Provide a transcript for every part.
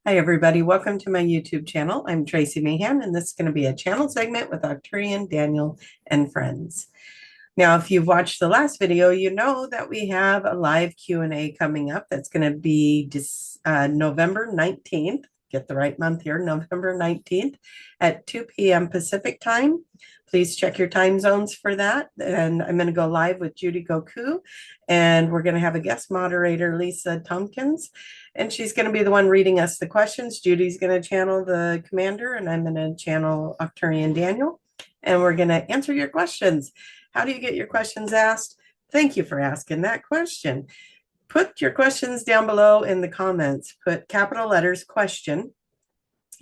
Hi, everybody. Welcome to my YouTube channel. I'm Tracie Mahan, and this is going to be a channel segment with Arcturian, Daniel, and friends. Now, if you've watched the last video, you know that we have a live Q&A coming up. That's going to be November 19th. Get the right month here, November 19th at 2 p.m. Pacific time. Please check your time zones for that. And I'm going to go live with Judy Goku, and we're going to have a guest moderator, Lisa Tompkins, and she's going to be the one reading us the questions. Judy's going to channel the commander, and I'm going to channel Arcturian Daniel, and we're going to answer your questions. How do you get your questions asked? Thank you for asking that question. Put your questions down below in the comments. Put capital letters question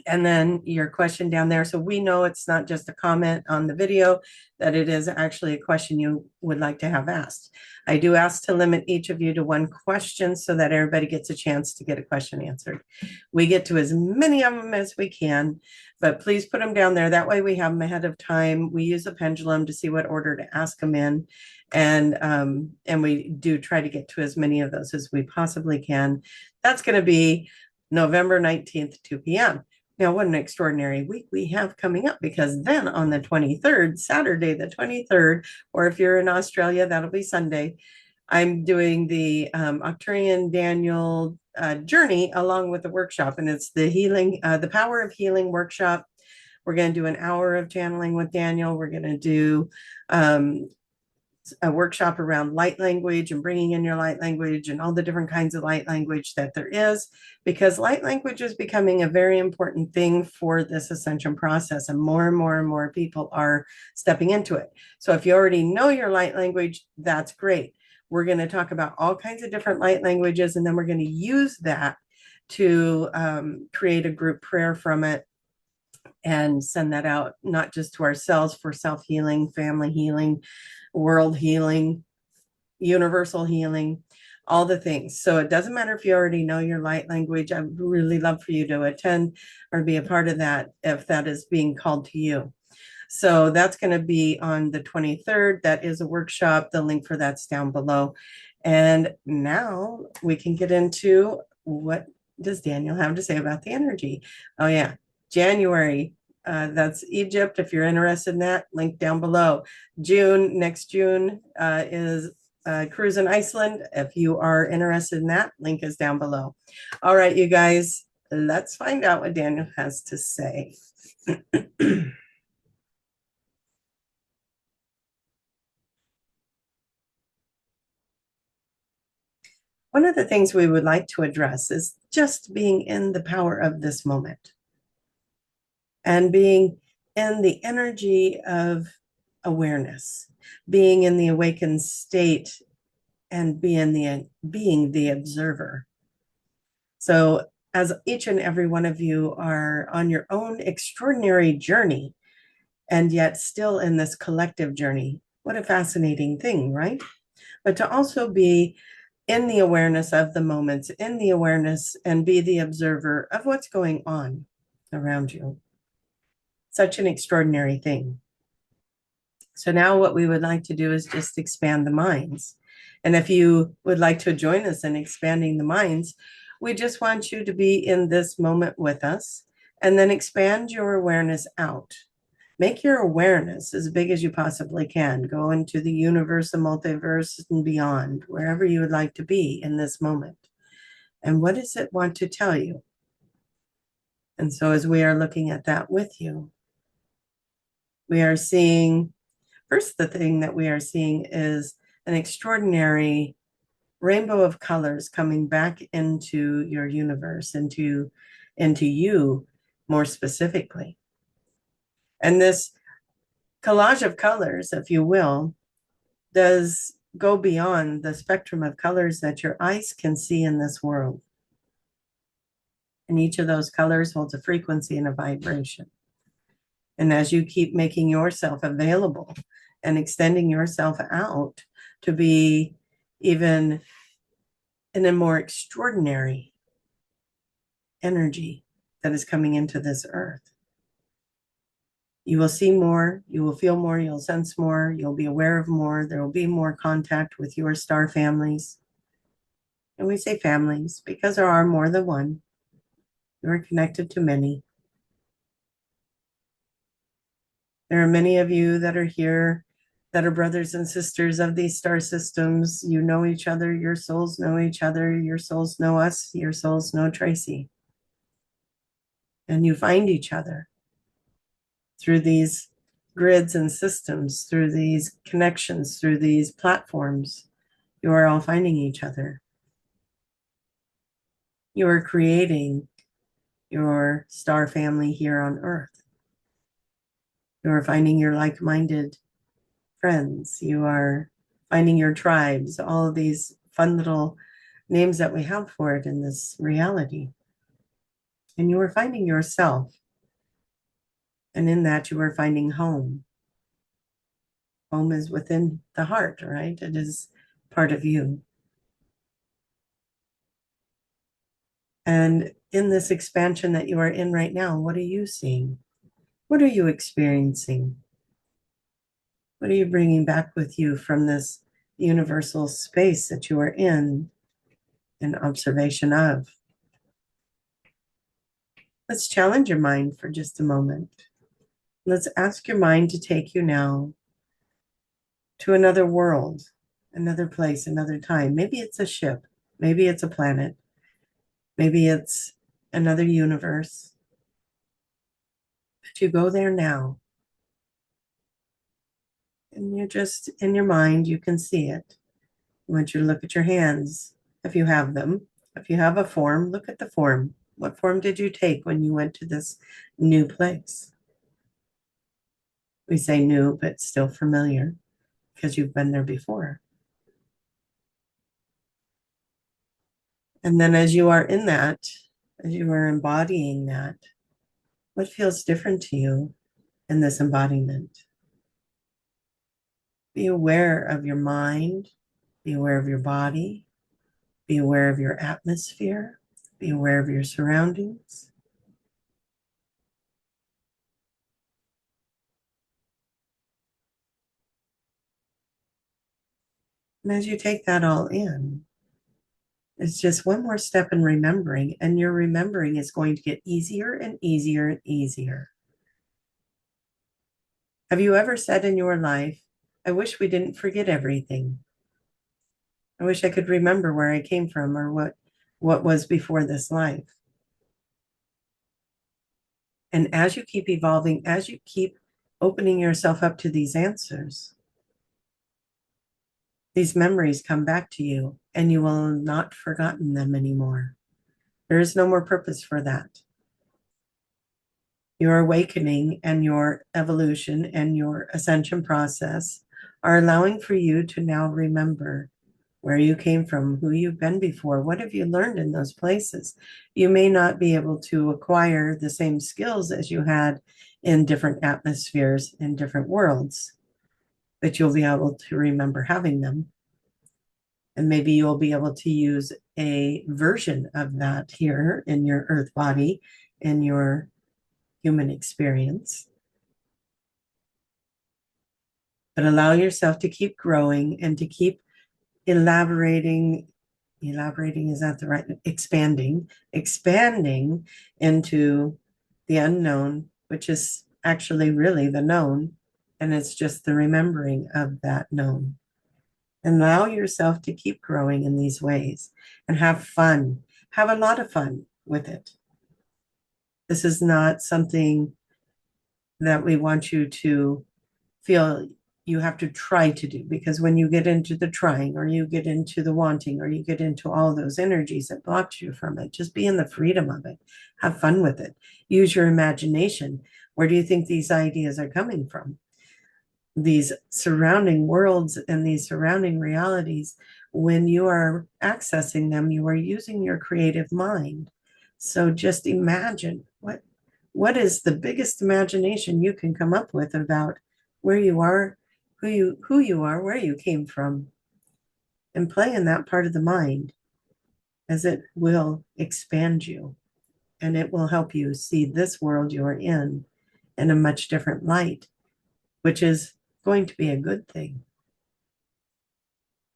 and then your question down there, so we know it's not just a comment on the video, that it is actually a question you would like to have asked. I do ask to limit each of you to one question so that everybody gets a chance to get a question answered. We get to as many of them as we can, but please put them down there. That way we have them ahead of time. We use a pendulum to see what order to ask them in. And we do try to get to as many of those as we possibly can. That's going to be November 19th, 2 p.m. Now, what an extraordinary week we have coming up, because then on the 23rd, Saturday, the 23rd, or if you're in Australia, that'll be Sunday, I'm doing the Arcturian Daniel journey along with the workshop. And it's the healing, the power of healing workshop. We're going to do an hour of channeling with Daniel. We're going to do a workshop around light language and bringing in your light language and all the different kinds of light language that there is, because light language is becoming a very important thing for this ascension process, and more people are stepping into it. So if you already know your light language, that's great. We're going to talk about all kinds of different light languages, and then we're going to use that to create a group prayer from it and send that out, not just to ourselves for self-healing, family healing, world healing, universal healing, all the things. So it doesn't matter if you already know your light language. I would really love for you to attend or be a part of that if that is being called to you. So that's going to be on the 23rd. That is a workshop. The link for that's down below. And now we can get into what does Daniel have to say about the energy. Oh yeah, January. That's Egypt. If you're interested in that, link down below. June, next June is cruise in Iceland. If you are interested in that, link is down below. All right, you guys, let's find out what Daniel has to say. One of the things we would like to address is just being in the power of this moment and being in the energy of awareness, being in the awakened state, and being the observer. So as each and every one of you are on your own extraordinary journey, and yet still in this collective journey, what a fascinating thing, right? But to also be in the awareness of the moments, in the awareness, and be the observer of what's going on around you. Such an extraordinary thing. So now what we would like to do is just expand the minds. And if you would like to join us in expanding the minds, we just want you to be in this moment with us, and then expand your awareness out. Make your awareness as big as you possibly can. Go into the universe, the multiverse, and beyond, wherever you would like to be in this moment. And what does it want to tell you? And so as we are looking at that with you, we are seeing, first, the thing that we are seeing is an extraordinary rainbow of colors coming back into your universe, into you more specifically. And this collage of colors, if you will, does go beyond the spectrum of colors that your eyes can see in this world. And each of those colors holds a frequency and a vibration. And as you keep making yourself available and extending yourself out to be even in a more extraordinary energy that is coming into this earth, you will see more, you will feel more, you'll sense more, you'll be aware of more, there will be more contact with your star families. And we say families because there are more than one. You are connected to many. There are many of you that are here that are brothers and sisters of these star systems. You know each other, your souls know each other, your souls know us, your souls know Tracie. And you find each other through these grids and systems, through these connections, through these platforms. You are all finding each other. You are creating your star family here on Earth. You are finding your like-minded friends. You are finding your tribes, all of these fun little names that we have for it in this reality. And you are finding yourself. And in that, you are finding home. Home is within the heart, right? It is part of you. And in this expansion that you are in right now, what are you seeing? What are you experiencing? What are you bringing back with you from this universal space that you are in observation of? Let's challenge your mind for just a moment. Let's ask your mind to take you now to another world, another place, another time. Maybe it's a ship, maybe it's a planet, maybe it's another universe. But you go there now. And you're just in your mind, you can see it. I want you to look at your hands if you have them. If you have a form, look at the form. What form did you take when you went to this new place? We say new, but still familiar because you've been there before. And then as you are in that, as you are embodying that, what feels different to you in this embodiment? Be aware of your mind, be aware of your body, be aware of your atmosphere, be aware of your surroundings. And as you take that all in, it's just one more step in remembering, and your remembering is going to get easier and easier and easier. Have you ever said in your life, I wish we didn't forget everything? I wish I could remember where I came from or what was before this life. And as you keep evolving, as you keep opening yourself up to these answers, these memories come back to you and you will not forgotten them anymore. There is no more purpose for that. Your awakening and your evolution and your ascension process are allowing for you to now remember where you came from, who you've been before, what have you learned in those places. You may not be able to acquire the same skills as you had in different atmospheres in different worlds, but you'll be able to remember having them. And maybe you'll be able to use a version of that here in your earth body, in your human experience. But allow yourself to keep growing and to keep elaborating, is that the right, expanding into the unknown, which is actually really the known, and it's just the remembering of that known. And allow yourself to keep growing in these ways and have fun. Have a lot of fun with it. This is not something that we want you to feel you have to try to do, because when you get into the trying or you get into the wanting or you get into all those energies that block you from it, just be in the freedom of it. Have fun with it. Use your imagination. Where do you think these ideas are coming from? These surrounding worlds and these surrounding realities, when you are accessing them, you are using your creative mind. So just imagine what is the biggest imagination you can come up with about where you are, who you are, where you came from, and play in that part of the mind, as it will expand you and it will help you see this world you're in a much different light, which is going to be a good thing.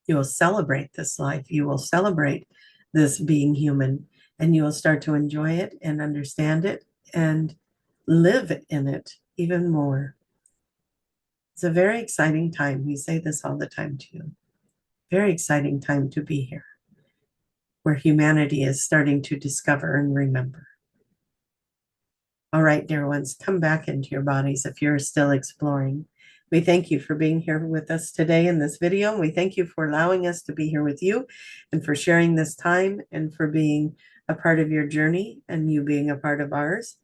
You will celebrate this life. You will celebrate this being human. and you will start to enjoy it and understand it and live in it even more. It's a very exciting time. We say this all the time too. Very exciting time to be here, where humanity is starting to discover and remember. All right, dear ones, come back into your bodies if you're still exploring. We thank you for being here with us today in this video. And we thank you for allowing us to be here with you and for sharing this time and for being a part of your journey and you being a part of ours.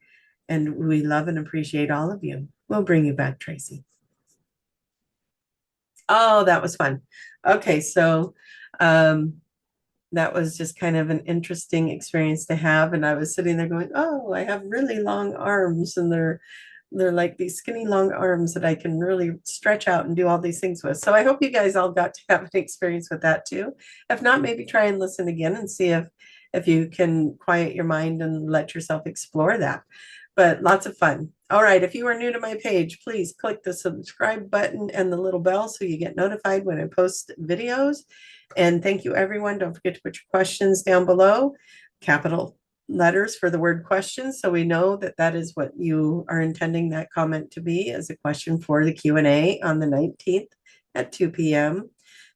And we love and appreciate all of you. We'll bring you back, Tracie. Oh, that was fun. Okay, so that was just kind of an interesting experience to have. And I was sitting there going, oh, I have really long arms, and they're like these skinny long arms that I can really stretch out and do all these things with. So I hope you guys all got to have an experience with that too. If not, maybe try and listen again and see if you can quiet your mind and let yourself explore that. But lots of fun. All right, if you are new to my page, please click the subscribe button and the little bell so you get notified when I post videos. And thank you, everyone. Don't forget to put your questions down below, capital letters for the word questions, so we know that that is what you are intending that comment to be, as a question for the Q&A on the 19th at 2 p.m.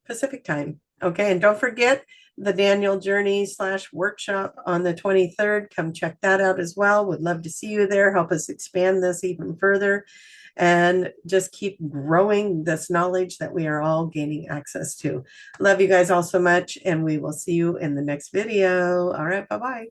Pacific time. Okay, and don't forget the Daniel Journey / workshop on the 23rd. Come check that out as well. Would love to see you there. Help us expand this even further and just keep growing this knowledge that we are all gaining access to. Love you guys all so much, and we will see you in the next video. All right, bye-bye.